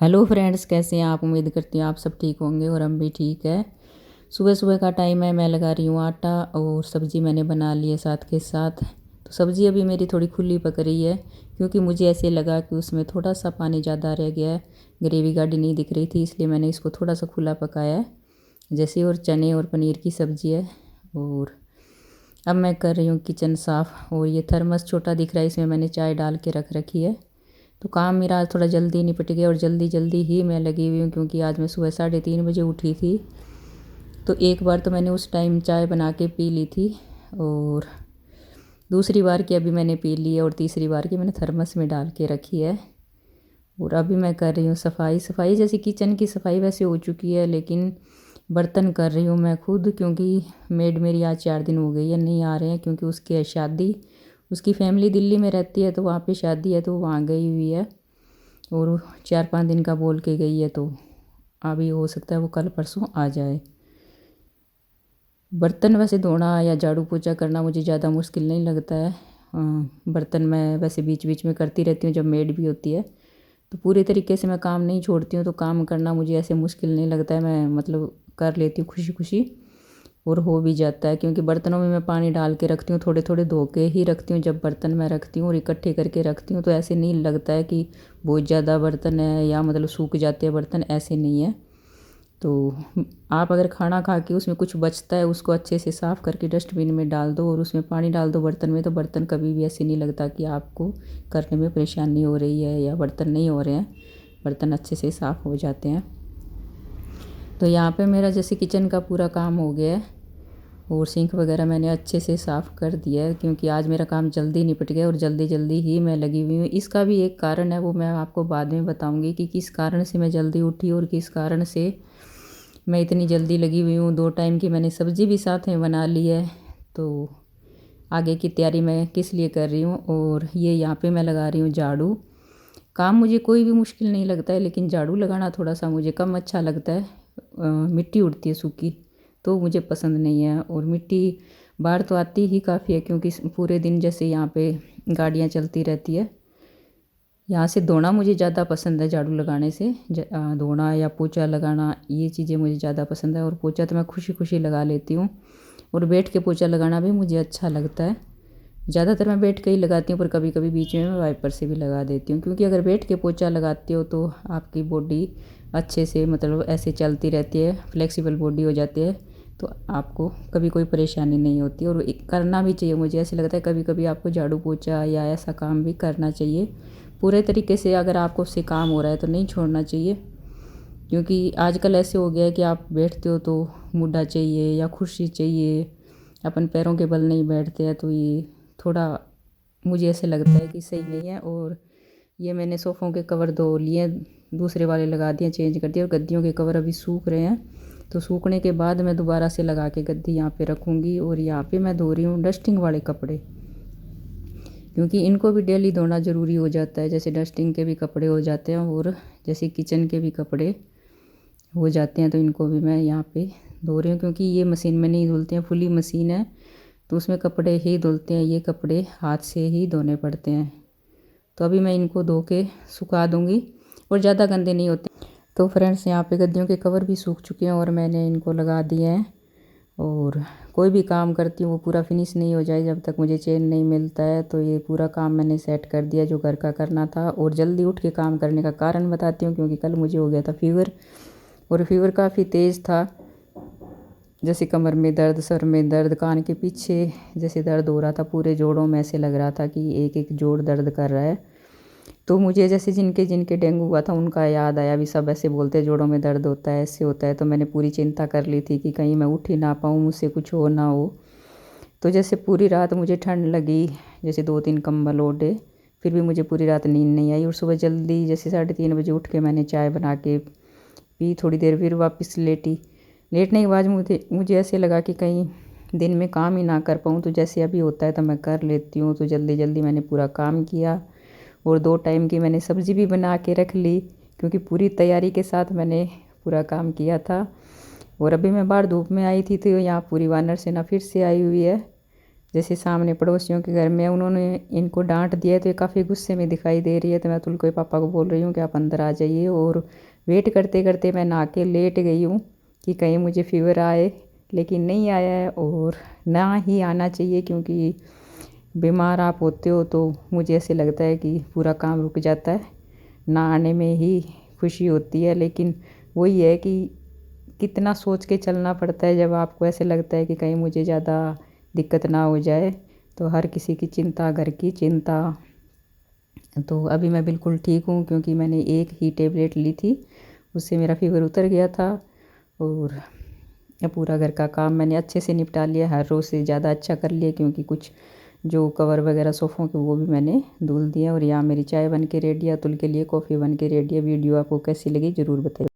Hello friends, कैसे हैं आप। उम्मीद करती हूँ आप सब ठीक होंगे और हम भी ठीक है। सुबह सुबह का टाइम है, मैं लगा रही हूँ आटा और सब्ज़ी मैंने बना ली है साथ के साथ। तो सब्ज़ी अभी मेरी थोड़ी खुली पक रही है क्योंकि मुझे ऐसे लगा कि उसमें थोड़ा सा पानी ज़्यादा रह गया है, ग्रेवी गाढ़ी नहीं दिख रही थी, इसलिए मैंने इसको थोड़ा सा खुला पकाया है जैसे। और चने और पनीर की सब्ज़ी है। और अब मैं कर रही हूँ किचन साफ़। और ये थर्मस छोटा दिख रहा है, इसमें मैंने चाय डाल के रख रखी है। तो काम मेरा आज थोड़ा जल्दी निपट गया और जल्दी जल्दी ही मैं लगी हुई हूँ क्योंकि आज मैं सुबह 3:30 बजे उठी थी। तो एक बार तो मैंने उस टाइम चाय बना के पी ली थी और दूसरी बार की अभी मैंने पी ली है और तीसरी बार की मैंने थर्मस में डाल के रखी है। और अभी मैं कर रही हूँ सफाई जैसे किचन की सफाई वैसे हो चुकी है, लेकिन बर्तन कर रही हूँ मैं खुद क्योंकि मेड मेरी आज 4 दिन हो गई है, नहीं आ रहे हैं क्योंकि उसकी है शादी। उसकी फैमिली दिल्ली में रहती है तो वहाँ पे शादी है, तो वहाँ गई हुई है और 4-5 दिन का बोल के गई है। तो अभी हो सकता है वो कल परसों आ जाए। बर्तन वैसे धोना या झाड़ू पोछा करना मुझे ज़्यादा मुश्किल नहीं लगता है। बर्तन मैं वैसे बीच बीच में करती रहती हूँ जब मेड भी होती है, तो पूरे तरीके से मैं काम नहीं छोड़ती हूँ। तो काम करना मुझे ऐसे मुश्किल नहीं लगता है, मैं मतलब कर लेती हूँ खुशी खुशी और हो भी जाता है। क्योंकि बर्तनों में मैं पानी डाल के रखती हूँ, थोड़े थोड़े धो के ही रखती हूँ जब बर्तन मैं रखती हूँ, और इकट्ठे करके रखती हूँ। तो ऐसे नहीं लगता है कि बहुत ज़्यादा बर्तन है या मतलब सूख जाते हैं बर्तन, ऐसे नहीं है। तो आप अगर खाना खा के उसमें कुछ बचता है उसको अच्छे से साफ़ करके डस्टबिन में डाल दो और उसमें पानी डाल दो बर्तन में, तो बर्तन कभी भी ऐसे नहीं लगता कि आपको करने में परेशानी हो रही है या बर्तन नहीं हो रहे हैं। बर्तन अच्छे से साफ़ हो जाते हैं। तो यहाँ पे मेरा जैसे किचन का पूरा काम हो गया है और सिंक वगैरह मैंने अच्छे से साफ़ कर दिया है क्योंकि आज मेरा काम जल्दी निपट गया और जल्दी जल्दी ही मैं लगी हुई हूँ। इसका भी एक कारण है, वो मैं आपको बाद में बताऊँगी कि किस कारण से मैं जल्दी उठी और किस कारण से मैं इतनी जल्दी लगी हुई हूँ। 2 टाइम की मैंने सब्ज़ी भी साथ में बना ली है। तो आगे की तैयारी मैं किस लिए कर रही हूँ। और ये यहाँ पे मैं लगा रही हूँ झाड़ू। काम मुझे कोई भी मुश्किल नहीं लगता है, लेकिन झाड़ू लगाना थोड़ा सा मुझे कम अच्छा लगता है। मिट्टी उड़ती है सूखी, तो मुझे पसंद नहीं है। और मिट्टी बाहर तो आती ही काफ़ी है क्योंकि पूरे दिन जैसे यहाँ पे गाड़ियाँ चलती रहती है। यहाँ से धोना मुझे ज़्यादा पसंद है झाड़ू लगाने से। धोना या पोछा लगाना ये चीज़ें मुझे ज़्यादा पसंद है। और पोछा तो मैं खुशी खुशी लगा लेती हूँ और बैठ के पोछा लगाना भी मुझे अच्छा लगता है। ज़्यादातर मैं बैठ के ही लगाती हूँ, पर कभी कभी बीच में मैं वाइपर से भी लगा देती हूँ क्योंकि अगर बैठ के पोछा लगाती हो तो आपकी बॉडी अच्छे से मतलब ऐसे चलती रहती है, फ्लेक्सिबल बॉडी हो जाती है, तो आपको कभी कोई परेशानी नहीं होती। और करना भी चाहिए, मुझे ऐसे लगता है कभी कभी आपको झाड़ू पोछा या ऐसा काम भी करना चाहिए पूरे तरीके से। अगर आपको उससे काम हो रहा है तो नहीं छोड़ना चाहिए, क्योंकि आजकल ऐसे हो गया है कि आप बैठते हो तो मुड्डा चाहिए या कुर्सी चाहिए, अपन पैरों के बल नहीं बैठते हैं। तो ये थोड़ा मुझे ऐसे लगता है कि सही नहीं है। और ये मैंने सोफ़ों के कवर धो लिए, दूसरे वाले लगा दिए, चेंज कर दिए। और गद्दियों के कवर अभी सूख रहे हैं, तो सूखने के बाद मैं दोबारा से लगा के गद्दी यहाँ पे रखूँगी। और यहाँ पे मैं धो रही हूँ डस्टिंग वाले कपड़े, क्योंकि इनको भी डेली धोना ज़रूरी हो जाता है। जैसे डस्टिंग के भी कपड़े हो जाते हैं और जैसे किचन के भी कपड़े हो जाते हैं, तो इनको भी मैं यहाँ पे धो रही हूँ। क्योंकि ये मशीन में नहीं धुलते हैं, फुली मशीन है तो उसमें कपड़े ही धुलते हैं, ये कपड़े हाथ से ही धोने पड़ते हैं। तो अभी मैं इनको धो के सुखा दूँगी और ज़्यादा गंदे नहीं होते। तो फ्रेंड्स, यहाँ पे गद्दियों के कवर भी सूख चुके हैं और मैंने इनको लगा दिए हैं। और कोई भी काम करती हूँ वो पूरा फिनिश नहीं हो जाए जब तक मुझे चैन नहीं मिलता है। तो ये पूरा काम मैंने सेट कर दिया जो घर का करना था। और जल्दी उठ के काम करने का कारण बताती हूँ, क्योंकि कल मुझे हो गया था फीवर, और फीवर काफ़ी तेज़ था। जैसे कमर में दर्द, सर में दर्द, कान के पीछे जैसे दर्द हो रहा था, पूरे जोड़ों में ऐसे लग रहा था कि एक एक जोड़ दर्द कर रहा है। तो मुझे जैसे जिनके जिनके डेंगू हुआ था उनका याद आया। अभी सब ऐसे बोलते हैं जोड़ों में दर्द होता है, ऐसे होता है। तो मैंने पूरी चिंता कर ली थी कि कहीं मैं उठ ही ना पाऊँ, मुझसे कुछ हो ना हो। तो जैसे पूरी रात मुझे ठंड लगी, जैसे 2-3 कंबल ओढ़े, फिर भी मुझे पूरी रात नींद नहीं आई। और सुबह जल्दी जैसे 3:30 बजे उठ के मैंने चाय बना के पी, थोड़ी देर फिर वापस लेटी। लेटने के बाद मुझे ऐसे लगा कि कहीं दिन में काम ही ना कर पाऊँ, तो जैसे अभी होता है तो मैं कर लेती हूँ। तो जल्दी जल्दी मैंने पूरा काम किया और 2 टाइम की मैंने सब्ज़ी भी बना के रख ली, क्योंकि पूरी तैयारी के साथ मैंने पूरा काम किया था। और अभी मैं बाहर धूप में आई थी तो यहाँ पूरी वानर सेना फिर से आई हुई है। जैसे सामने पड़ोसियों के घर में उन्होंने इनको डांट दिया तो ये काफ़ी गुस्से में दिखाई दे रही है। तो मैं अतुल को पापा को बोल रही हूँ कि आप अंदर आ जाइए, और वेट करते करते मैं नहा के लेट गई हूँ कि कहीं मुझे फीवर आए, लेकिन नहीं आया है और ना ही आना चाहिए, क्योंकि बीमार आप होते हो तो मुझे ऐसे लगता है कि पूरा काम रुक जाता है। ना आने में ही खुशी होती है, लेकिन वही है कि कितना सोच के चलना पड़ता है जब आपको ऐसे लगता है कि कहीं मुझे ज़्यादा दिक्कत ना हो जाए। तो हर किसी की चिंता, घर की चिंता। तो अभी मैं बिल्कुल ठीक हूँ, क्योंकि मैंने एक ही टेबलेट ली थी, उससे मेरा फीवर उतर गया था। और पूरा घर का काम मैंने अच्छे से निपटा लिया, हर रोज़ से ज़्यादा अच्छा कर लिया, क्योंकि कुछ जो कवर वगैरह सोफ़ों के वो भी मैंने धुल दिया। और यहाँ मेरी चाय बन के रेडी है, अतुल के लिए कॉफ़ी बन के रेडी है। वीडियो आपको कैसी लगी ज़रूर बताइए।